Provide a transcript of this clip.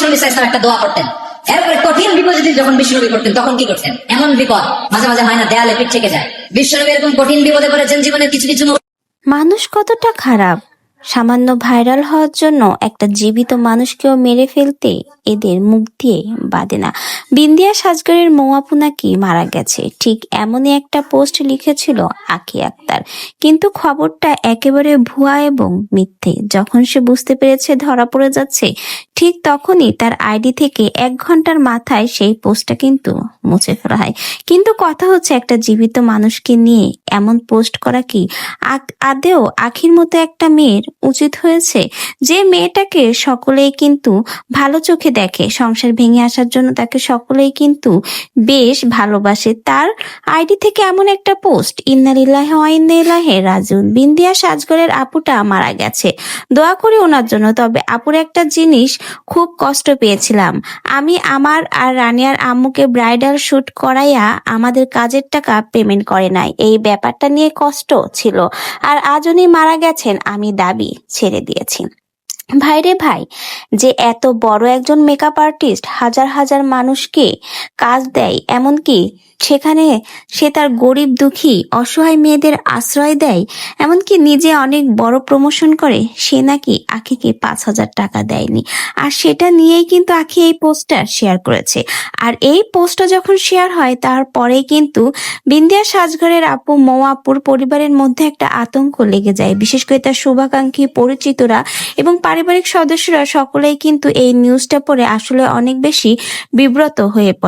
বিশ্বনবী সাল্লাল্লাহু আলাইহি ওয়াসাল্লাম একটা দোয়া করতেন। এরপরে কঠিন বিপদে যখন বিশ্বনবী করতেন তখন কি করতেন? এমন বিপদ মাঝে মাঝে হয় না, দেয়ালে পিঠ থেকে যায়। বিশ্বনবী এরকম কঠিন বিপদে পড়েছেন জীবনের কিছু কিছু। মানুষ কতটা খারাপ! সামান্য ভাইরাল হওয়ার জন্য একটা জীবিত মানুষকেও মেরে ফেলতে এদের মুখ দিয়ে বাদে না। বিন্দিয়া সাজগরের মৌয়াপু নাকি মারা গেছে, ঠিক এমনই একটা পোস্ট লিখেছিল আঁখি আক্তার। কিন্তু খবরটা একেবারে ভুয়া এবং মিথ্যে। যখন সে বুঝতে পেরেছে ধরা পড়ে যাচ্ছে, ঠিক তখনই তার আইডি থেকে 1 ঘন্টার মাথায় সেই পোস্টটা কিন্তু মুছে ফেলা হয়। কিন্তু কথা হচ্ছে, একটা জীবিত মানুষকে নিয়ে এমন পোস্ট করা কি আদেও আখির মতো একটা মেয়ের উচিত হয়েছে? যে মেয়েটাকে সকলেই কিন্তু ভালো চোখে দেখে, সংসার ভেঙে আসার জন্য তাকে সকলেই কিন্তু বেশ ভালোবাসে, তার আইডি থেকে এমন একটা পোস্ট! ইন্না লিল্লাহি ওয়া ইন্না ইলাইহি রাজিউন। বিন্দিয়া সাজগরের আপুটা মারা গেছে, দোয়া করি ওনার জন্য। তবে আপুর একটা জিনিস খুব কষ্ট পেয়েছিলাম, আমি আমার আর রানিয়ার আম্মুকে ব্রাইডাল শুট করাইয়া আমাদের কাজের টাকা পেমেন্ট করে নাই, এই ব্যাপারটা নিয়ে কষ্ট ছিল। আর আজ উনি মারা গেছেন, আমি দাবি ছেড়ে দিয়েছি। ভাইরে ভাই, যে এত বড় একজন মেকআপ আর্টিস্ট হাজার হাজার মানুষকে কাজ দেয়, এমনকি সেখানে সে তার গরিব দুঃখী অসহায় মেয়েদের আশ্রয় দেয়, এমনকি নিজে অনেক বড় প্রমোশন করে, সে নাকি আখিকে 5,000 টাকা দেয়নি। আর সেটা নিয়েই কিন্তু আখি এই পোস্টটা শেয়ার করেছে। আর এই পোস্টটা যখন শেয়ার হয়, তারপরেই কিন্তু বিন্দিয়া সাজঘরের আপু মৌয়াপুর পরিবারের মধ্যে একটা আতঙ্ক লেগে যায়। বিশেষ করে তার শুভাকাঙ্ক্ষী পরিচিতরা এবং পারিবারিক সদস্যরা সকলেই কিন্তু এই নিউজটা পড়ে আসলে অনেক বেশি বিব্রত হয়ে পড়ে।